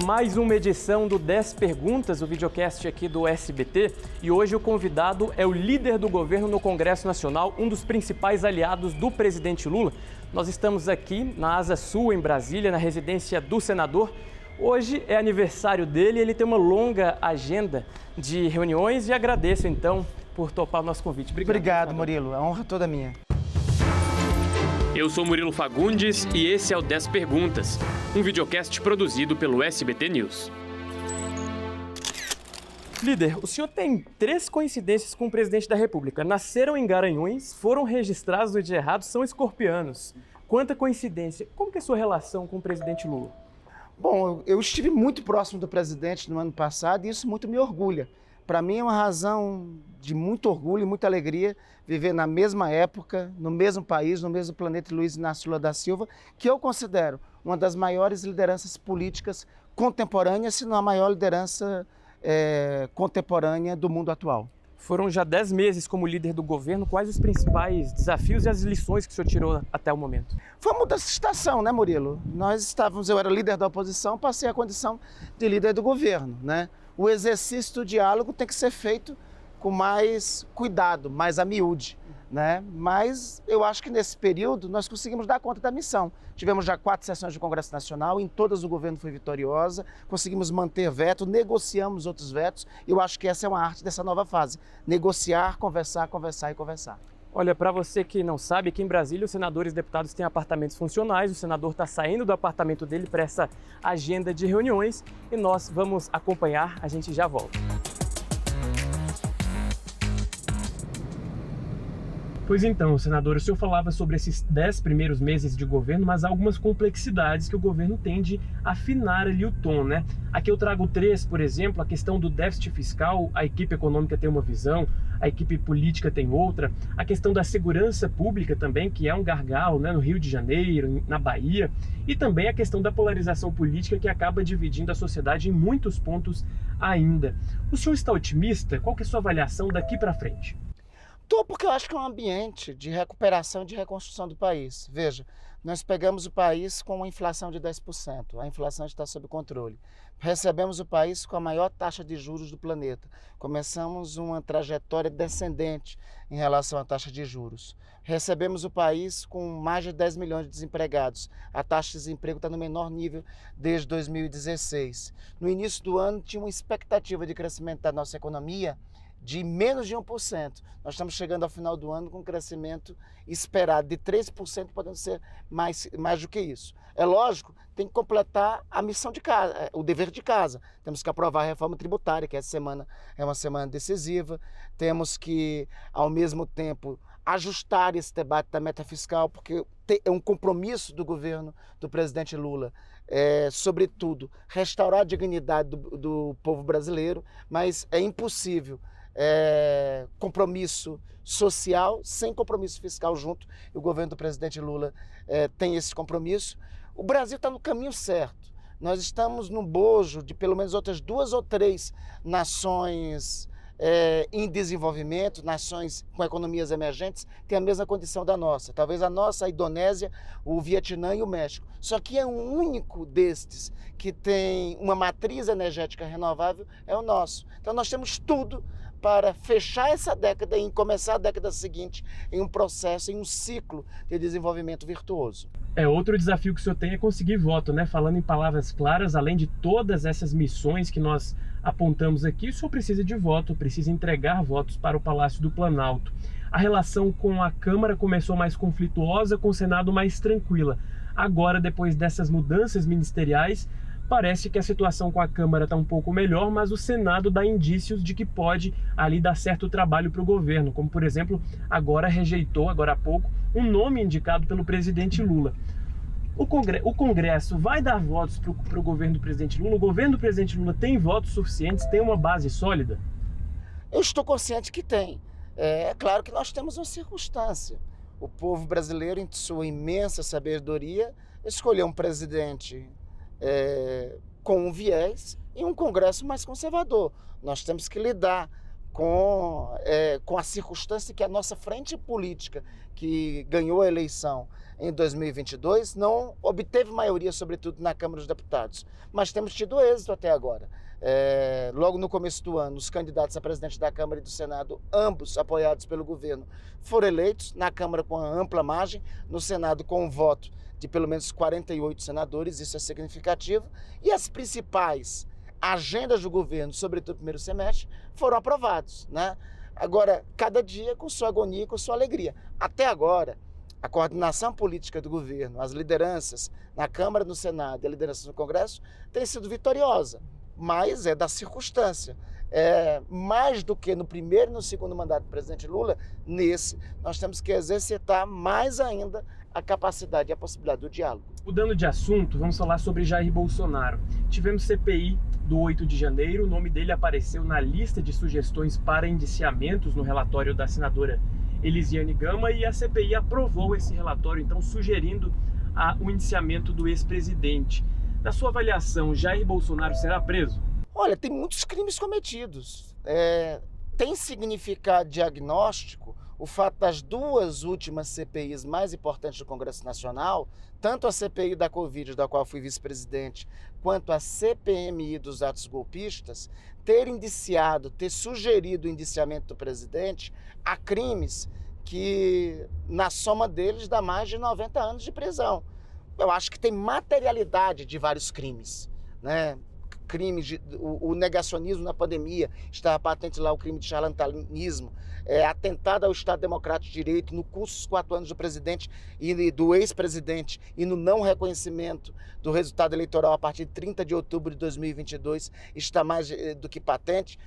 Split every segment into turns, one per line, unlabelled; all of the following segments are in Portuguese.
Mais uma edição do 10 Perguntas, o videocast aqui do SBT. E hoje o convidado é o líder do governo no Congresso Nacional, um dos principais aliados do presidente Lula. Nós estamos aqui na Asa Sul, em Brasília, na residência do senador. Hoje é aniversário dele e ele tem uma longa agenda de reuniões e agradeço, então, por topar o nosso convite.
Obrigado, Murilo. A honra toda minha.
Eu sou Murilo Fagundes e esse é o 10 Perguntas, um videocast produzido pelo SBT News. Líder, o senhor tem 3 coincidências com o presidente da República. Nasceram em Garanhuns, foram registrados no dia errado, são escorpianos. Quanta coincidência. Como que é a sua relação com o presidente Lula?
Bom, eu estive muito próximo do presidente no ano passado e isso muito me orgulha. Para mim é uma razão de muito orgulho e muita alegria viver na mesma época, no mesmo país, no mesmo planeta Luiz Inácio Lula da Silva, que eu considero uma das maiores lideranças políticas contemporâneas, se não a maior liderança contemporânea do mundo atual.
Foram já 10 meses como líder do governo. Quais os principais desafios e as lições que o senhor tirou até o momento?
Foi uma mudança de estação, né, Murilo? Eu era líder da oposição, passei a condição de líder do governo, né? O exercício do diálogo tem que ser feito com mais cuidado, mais a miúde, né? Mas eu acho que nesse período nós conseguimos dar conta da missão. Tivemos já 4 sessões do Congresso Nacional, em todas o governo foi vitoriosa, conseguimos manter veto, negociamos outros vetos. Eu acho que essa é uma arte dessa nova fase, negociar, conversar, conversar e conversar.
Olha, para você que não sabe, aqui em Brasília os senadores e deputados têm apartamentos funcionais, o senador está saindo do apartamento dele para essa agenda de reuniões e nós vamos acompanhar, a gente já volta. Pois então, senador, o senhor falava sobre esses 10 primeiros meses de governo, mas há algumas complexidades que o governo tem de afinar ali o tom, né? Aqui eu trago 3, por exemplo, a questão do déficit fiscal, a equipe econômica tem uma visão, a equipe política tem outra, a questão da segurança pública também, que é um gargalo, né, no Rio de Janeiro, na Bahia, e também a questão da polarização política que acaba dividindo a sociedade em muitos pontos ainda. O senhor está otimista? Qual que é a sua avaliação daqui para frente?
Estou porque eu acho que é um ambiente de recuperação e de reconstrução do país. Veja, nós pegamos o país com uma inflação de 10%, a inflação está sob controle. Recebemos o país com a maior taxa de juros do planeta. Começamos uma trajetória descendente em relação à taxa de juros. Recebemos o país com mais de 10 milhões de desempregados. A taxa de desemprego está no menor nível desde 2016. No início do ano, tinha uma expectativa de crescimento da nossa economia de menos de 1%. Nós estamos chegando ao final do ano com um crescimento esperado de 3%, podendo ser mais do que isso. É lógico, tem que completar a missão de casa, o dever de casa. Temos que aprovar a reforma tributária, que essa semana é uma semana decisiva. Temos que, ao mesmo tempo, ajustar esse debate da meta fiscal, porque é um compromisso do governo do presidente Lula, sobretudo, restaurar a dignidade do povo brasileiro, mas é impossível compromisso social sem compromisso fiscal junto, e o governo do presidente Lula tem esse compromisso. O Brasil está no caminho certo. Nós estamos no bojo de pelo menos outras 2 ou 3 nações em desenvolvimento, nações com economias emergentes, têm a mesma condição da nossa. Talvez a nossa, a Indonésia, o Vietnã e o México. Só que é um único destes que tem uma matriz energética renovável, é o nosso. Então nós temos tudo para fechar essa década e começar a década seguinte em um processo, em um ciclo de desenvolvimento virtuoso.
Outro desafio que o senhor tem é conseguir voto, né? Falando em palavras claras, além de todas essas missões que nós apontamos aqui, o senhor precisa de voto, precisa entregar votos para o Palácio do Planalto. A relação com a Câmara começou mais conflituosa, com o Senado mais tranquila. Agora, depois dessas mudanças ministeriais, parece que a situação com a Câmara está um pouco melhor, mas o Senado dá indícios de que pode ali dar certo trabalho para o governo, como por exemplo, rejeitou, agora há pouco, um nome indicado pelo presidente Lula. O Congresso vai dar votos para o governo do presidente Lula? O governo do presidente Lula tem votos suficientes, tem uma base sólida?
Eu estou consciente que tem. É claro que nós temos uma circunstância. O povo brasileiro, em sua imensa sabedoria, escolheu um presidente com um viés e um Congresso mais conservador. Nós temos que lidar com a circunstância que a nossa frente política, que ganhou a eleição em 2022, não obteve maioria, sobretudo na Câmara dos Deputados. Mas temos tido êxito até agora. Logo no começo do ano, os candidatos a presidente da Câmara e do Senado, ambos apoiados pelo governo, foram eleitos, na Câmara com ampla margem, no Senado com um voto de pelo menos 48 senadores, isso é significativo, e as principais agendas do governo, sobretudo no primeiro semestre, foram aprovados, né? Agora, cada dia com sua agonia e com sua alegria. Até agora, a coordenação política do governo, as lideranças na Câmara, no Senado e a liderança no Congresso tem sido vitoriosa, mas é da circunstância. Mais do que no primeiro e no segundo mandato do presidente Lula, nesse nós temos que exercitar mais ainda a capacidade e a possibilidade do diálogo.
Mudando de assunto, vamos falar sobre Jair Bolsonaro. Tivemos CPI do 8 de janeiro, o nome dele apareceu na lista de sugestões para indiciamentos no relatório da senadora Elisiane Gama e a CPI aprovou esse relatório, então sugerindo o indiciamento do ex-presidente. Na sua avaliação, Jair Bolsonaro será preso?
Olha, tem muitos crimes cometidos. Tem significado diagnóstico o fato das duas últimas CPIs mais importantes do Congresso Nacional, tanto a CPI da Covid, da qual fui vice-presidente, quanto a CPMI dos atos golpistas, ter sugerido o indiciamento do presidente a crimes que, na soma deles, dá mais de 90 anos de prisão. Eu acho que tem materialidade de vários crimes, né? Crimes, o negacionismo na pandemia, estava patente lá o crime de charlatanismo, atentado ao Estado Democrático de Direito, no curso dos 4 anos do presidente e do ex-presidente e no não reconhecimento do resultado eleitoral a partir de 30 de outubro de 2022, está mais do que patente.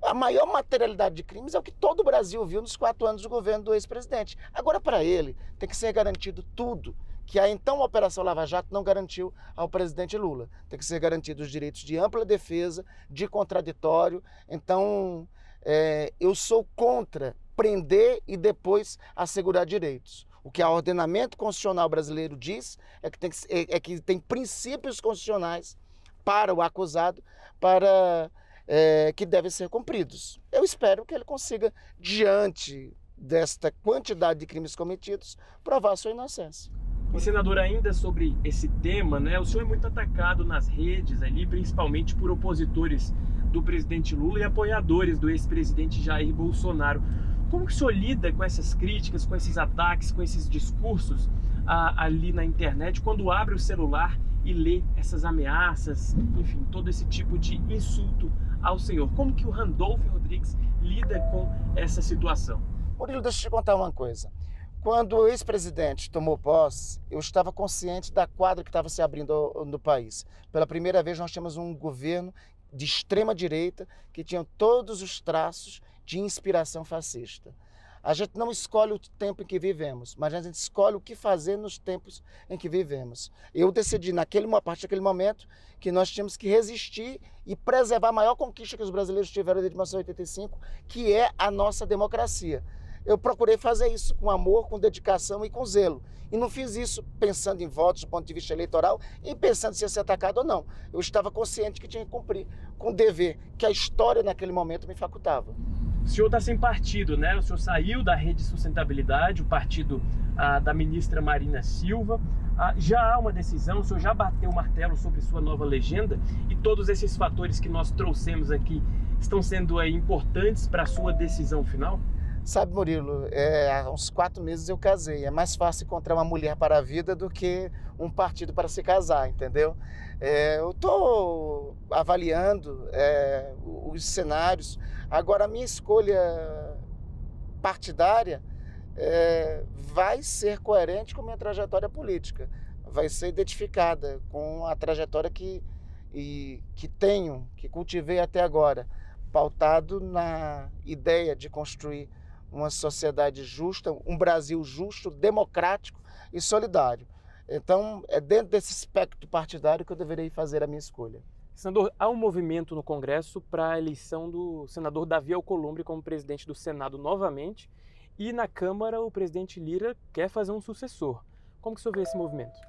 A maior materialidade de crimes é o que todo o Brasil viu nos 4 anos do governo do ex-presidente. Agora, para ele, tem que ser garantido tudo que a então Operação Lava Jato não garantiu ao presidente Lula. Tem que ser garantidos os direitos de ampla defesa, de contraditório. Então, eu sou contra prender e depois assegurar direitos. O que o ordenamento constitucional brasileiro diz é que tem princípios constitucionais para o acusado, que devem ser cumpridos. Eu espero que ele consiga, diante desta quantidade de crimes cometidos, provar sua inocência.
E, senador, ainda sobre esse tema, né? O senhor é muito atacado nas redes ali, principalmente por opositores do presidente Lula e apoiadores do ex-presidente Jair Bolsonaro. Como que o senhor lida com essas críticas, com esses ataques, com esses discursos ali na internet, quando abre o celular e lê essas ameaças, enfim, todo esse tipo de insulto ao senhor? Como que o Randolfo Rodrigues lida com essa situação?
Murilo, deixa eu te contar uma coisa. Quando o ex-presidente tomou posse, eu estava consciente da quadra que estava se abrindo no país. Pela primeira vez, nós tínhamos um governo de extrema-direita que tinha todos os traços de inspiração fascista. A gente não escolhe o tempo em que vivemos, mas a gente escolhe o que fazer nos tempos em que vivemos. Eu decidi, a partir daquele momento, que nós tínhamos que resistir e preservar a maior conquista que os brasileiros tiveram desde 1985, que é a nossa democracia. Eu procurei fazer isso com amor, com dedicação e com zelo. E não fiz isso pensando em votos do ponto de vista eleitoral e pensando se ia ser atacado ou não. Eu estava consciente que tinha que cumprir com o dever que a história naquele momento me facultava.
O senhor está sem partido, né? O senhor saiu da Rede Sustentabilidade, o partido da ministra Marina Silva. Já há uma decisão, o senhor já bateu o martelo sobre sua nova legenda e todos esses fatores que nós trouxemos aqui estão sendo importantes para a sua decisão final?
Sabe, Murilo, há uns 4 meses eu casei. É mais fácil encontrar uma mulher para a vida do que um partido para se casar, entendeu? Eu estou avaliando os cenários. Agora, a minha escolha partidária vai ser coerente com a minha trajetória política. Vai ser identificada com a trajetória que cultivei até agora, pautado na ideia de construir uma sociedade justa, um Brasil justo, democrático e solidário. Então, é dentro desse espectro partidário que eu deverei fazer a minha escolha.
Senador, há um movimento no Congresso para a eleição do senador Davi Alcolumbre como presidente do Senado novamente, e na Câmara o presidente Lira quer fazer um sucessor. Como que o senhor vê esse movimento?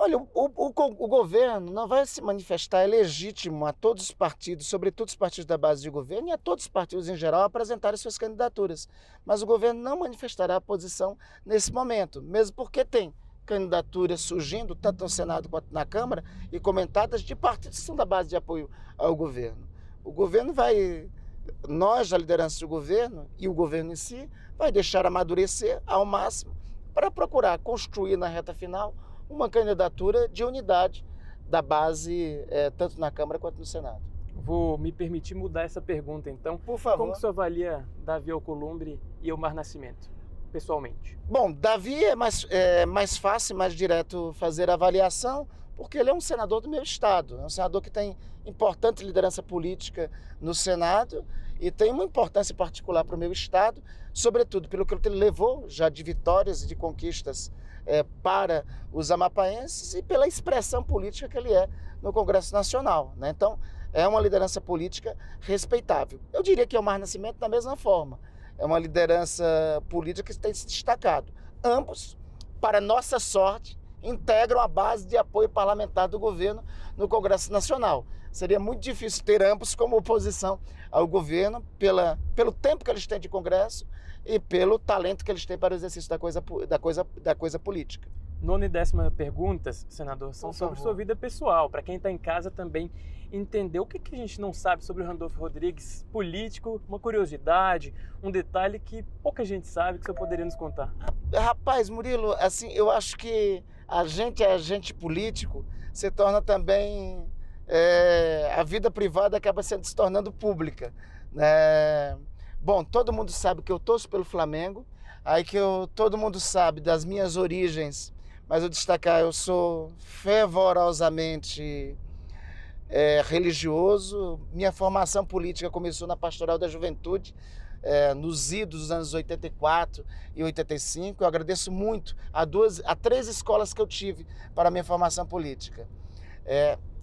Olha, o governo não vai se manifestar, é legítimo a todos os partidos, sobretudo os partidos da base de governo e a todos os partidos em geral, apresentarem suas candidaturas. Mas o governo não manifestará a posição nesse momento, mesmo porque tem candidaturas surgindo, tanto no Senado quanto na Câmara, e comentadas de partidos que são da base de apoio ao governo. O governo vai, nós, a liderança do governo e o governo em si, vai deixar amadurecer ao máximo para procurar construir na reta final uma candidatura de unidade da base, tanto na Câmara quanto no Senado.
Vou me permitir mudar essa pergunta, então.
Por favor.
Como que o senhor avalia Davi Alcolumbre e Elmar Nascimento, pessoalmente?
Bom, Davi é mais fácil, mais direto fazer a avaliação, porque ele é um senador do meu estado, é um senador que tem importante liderança política no Senado e tem uma importância particular para o meu estado, sobretudo pelo que ele levou já de vitórias e de conquistas para os amapaenses e pela expressão política que ele é no Congresso Nacional, né? Então, é uma liderança política respeitável. Eu diria que Elmar Nascimento da mesma forma. É uma liderança política que tem se destacado. Ambos, para nossa sorte, integram a base de apoio parlamentar do governo no Congresso Nacional. Seria muito difícil ter ambos como oposição ao governo pelo tempo que eles têm de Congresso e pelo talento que eles têm para o exercício da coisa política.
Nona e 10ª perguntas, senador, são sobre sua vida pessoal. Para quem está em casa também entender o que a gente não sabe sobre o Randolfo Rodrigues, político, uma curiosidade, um detalhe que pouca gente sabe, que o senhor poderia nos contar.
Rapaz, Murilo, assim, eu acho que a gente é agente político, se torna também... a vida privada acaba se tornando pública, né? Bom, todo mundo sabe que eu torço pelo Flamengo, todo mundo sabe das minhas origens, mas eu destacar, eu sou fervorosamente religioso. Minha formação política começou na Pastoral da Juventude, nos idos dos anos 84 e 85. Eu agradeço muito a 3 escolas que eu tive para a minha formação política.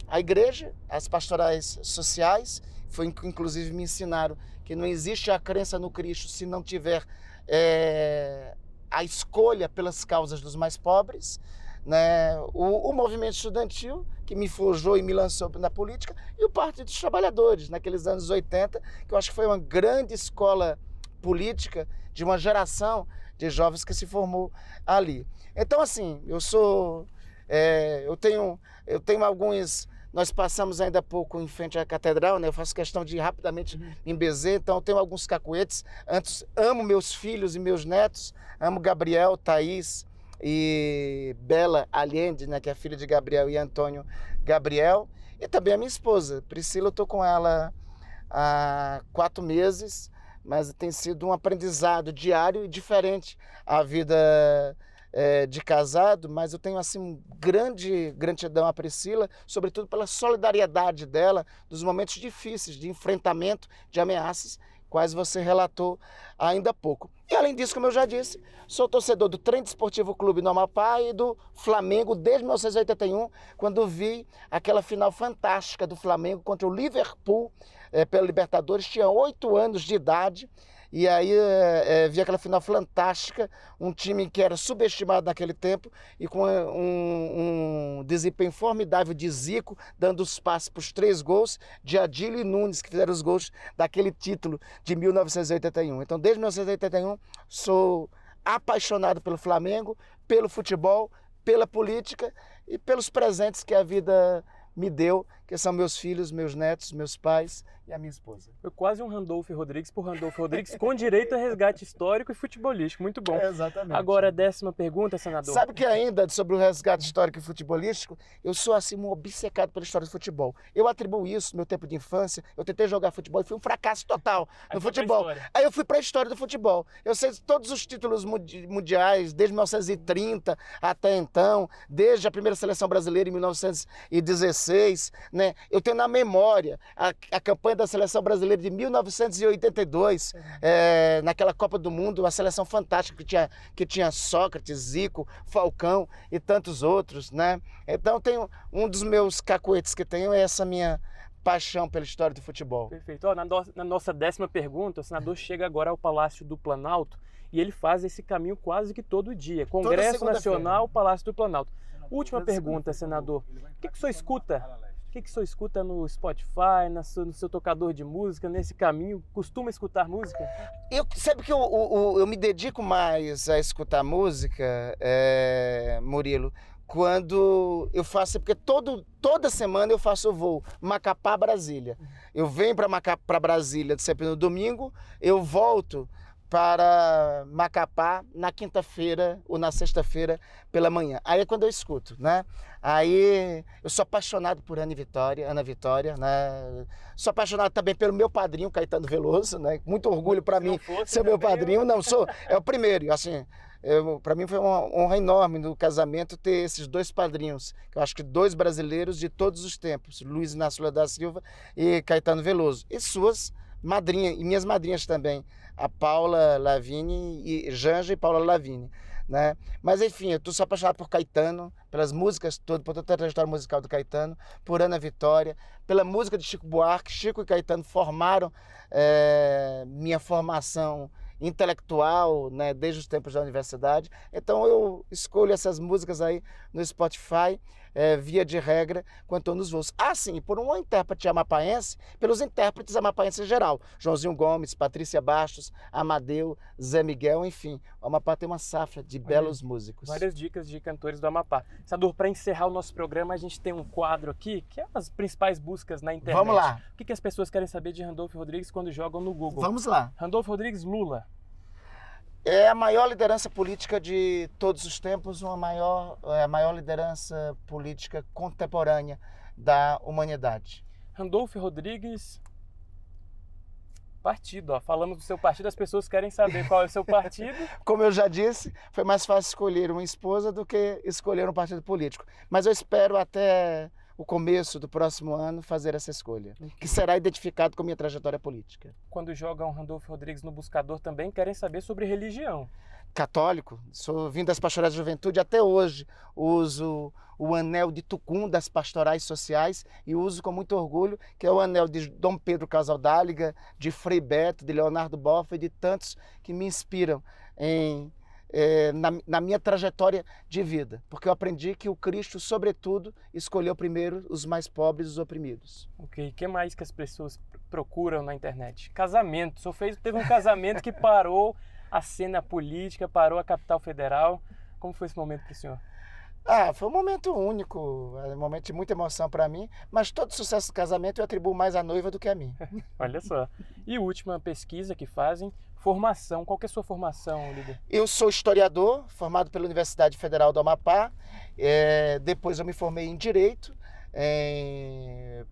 A igreja, as pastorais sociais, foi que inclusive me ensinaram que não existe a crença no Cristo se não tiver a escolha pelas causas dos mais pobres, né? O movimento estudantil, que me forjou e me lançou na política, e o Partido dos Trabalhadores, naqueles anos 80, que eu acho que foi uma grande escola política de uma geração de jovens que se formou ali. Então, assim, eu tenho alguns... Nós passamos ainda há pouco em frente à catedral, né? Eu faço questão de ir rapidamente em Bezerra, então eu tenho alguns cacuetes. Antes, amo meus filhos e meus netos, amo Gabriel, Thaís e Bela Allende, né? Que é a filha de Gabriel e Antônio Gabriel. E também a minha esposa, Priscila. Eu estou com ela há 4 meses, mas tem sido um aprendizado diário e diferente a vida de casado, mas eu tenho assim grande gratidão à Priscila, sobretudo pela solidariedade dela nos momentos difíceis de enfrentamento de ameaças, quais você relatou ainda há pouco. E além disso, como eu já disse, sou torcedor do Trem Desportivo Clube no Amapá e do Flamengo desde 1981, quando vi aquela final fantástica do Flamengo contra o Liverpool pela Libertadores. Tinha 8 anos de idade. E aí vi aquela final fantástica, um time que era subestimado naquele tempo e com um desempenho formidável de Zico, dando os passes para os 3 gols, de Adílio e Nunes, que fizeram os gols daquele título de 1981. Então, desde 1981, sou apaixonado pelo Flamengo, pelo futebol, pela política e pelos presentes que a vida me deu, que são meus filhos, meus netos, meus pais e a minha esposa.
Foi quase um Randolfo Rodrigues por Randolfo Rodrigues, com direito a resgate histórico e futebolístico. Muito bom.
Exatamente.
Agora, a 10ª pergunta, senador.
Sabe que ainda, sobre o resgate histórico e futebolístico, eu sou assim um obcecado pela história do futebol. Eu atribuo isso no meu tempo de infância. Eu tentei jogar futebol e fui um fracasso total no futebol. Aí eu fui para a história do futebol. Eu sei todos os títulos mundiais, desde 1930 até então, desde a primeira seleção brasileira em 1916, né? Eu tenho na memória a campanha da seleção brasileira de 1982, naquela Copa do Mundo, a seleção fantástica que tinha Sócrates, Zico, Falcão e tantos outros, né? Então um dos meus cacuetes que tenho é essa minha paixão pela história do futebol.
Perfeito. Ó, na nossa 10ª pergunta, o senador chega agora ao Palácio do Planalto e ele faz esse caminho quase que todo dia. Congresso Nacional, Palácio do Planalto. Última pergunta, senador. O que o senhor escuta? O que o senhor escuta no Spotify, no seu tocador de música, nesse caminho? Costuma escutar música?
Sabe que eu me dedico mais a escutar música, Murilo, quando eu faço, porque toda semana eu faço o voo Macapá-Brasília. Eu venho para Brasília sempre no domingo, eu volto para Macapá na quinta-feira ou na sexta-feira pela manhã. Aí é quando eu escuto, né? Aí eu sou apaixonado por Ana Vitória, né? Sou apaixonado também pelo meu padrinho, Caetano Veloso, né? Muito orgulho para mim ser meu padrinho. Não, é o primeiro, assim. Para mim foi uma honra enorme no casamento ter esses dois padrinhos, que eu acho que dois brasileiros de todos os tempos, Luiz Inácio Lula da Silva e Caetano Veloso. E suas madrinhas, e minhas madrinhas também, a Paula Lavigne, Janja e Paula Lavigne, né? Mas enfim, eu sou apaixonado por Caetano, pelas músicas todas, por toda a trajetória musical do Caetano, por Ana Vitória, pela música de Chico Buarque. Chico e Caetano formaram minha formação intelectual, né, desde os tempos da universidade. Então eu escolho essas músicas aí no Spotify, via de regra, quando estou nos voos. Ah, sim, por um intérprete amapaense, pelos intérpretes amapaenses em geral. Joãozinho Gomes, Patrícia Bastos, Amadeu, Zé Miguel, enfim. O Amapá tem uma safra de belos músicos.
Várias dicas de cantores do Amapá. Senador, para encerrar o nosso programa, a gente tem um quadro aqui, que é as principais buscas na internet.
Vamos lá.
O que as pessoas querem saber de Randolfo Rodrigues quando jogam no Google?
Vamos lá.
Randolfo Rodrigues, Lula.
É a maior liderança política de todos os tempos, a maior liderança política contemporânea da humanidade.
Randolfo Rodrigues, partido. Ó. Falamos do seu partido, as pessoas querem saber qual é o seu partido.
Como eu já disse, foi mais fácil escolher uma esposa do que escolher um partido político. Mas eu espero até o começo do próximo ano fazer essa escolha, que será identificado com minha trajetória política.
Quando jogam Randolfo Rodrigues no buscador também querem saber sobre religião.
Católico, sou vindo das pastorais de juventude, até hoje uso o anel de Tucum das pastorais sociais e uso com muito orgulho, que é o anel de Dom Pedro Casaldáliga, de Frei Beto, de Leonardo Boff e de tantos que me inspiram na minha trajetória de vida, porque eu aprendi que o Cristo, sobretudo, escolheu primeiro os mais pobres e os oprimidos.
Ok, o que mais que as pessoas procuram na internet? Casamento. O senhor teve um casamento que parou a cena política, parou a capital federal. Como foi esse momento para o senhor?
Foi um momento único, um momento de muita emoção para mim, mas todo sucesso do casamento eu atribuo mais à noiva do que a mim.
Olha só. E última pesquisa que fazem, formação. Qual que é a sua formação, líder?
Eu sou historiador, formado pela Universidade Federal do Amapá. Depois eu me formei em Direito,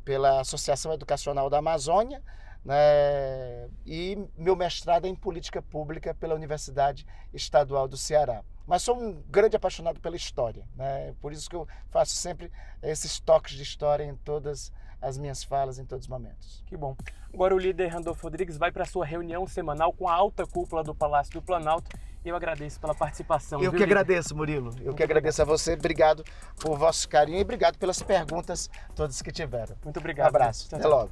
pela Associação Educacional da Amazônia, né? E meu mestrado é em Política Pública pela Universidade Estadual do Ceará. Mas sou um grande apaixonado pela história, né? Por isso que eu faço sempre esses toques de história em todas as minhas falas, em todos os momentos.
Que bom. Agora o líder Randolfo Rodrigues vai para a sua reunião semanal com a alta cúpula do Palácio do Planalto. E eu agradeço pela participação.
Eu que agradeço, Murilo. Eu que agradeço a você. Obrigado por vosso carinho e obrigado pelas perguntas todas que tiveram.
Muito obrigado.
Um abraço. Até logo.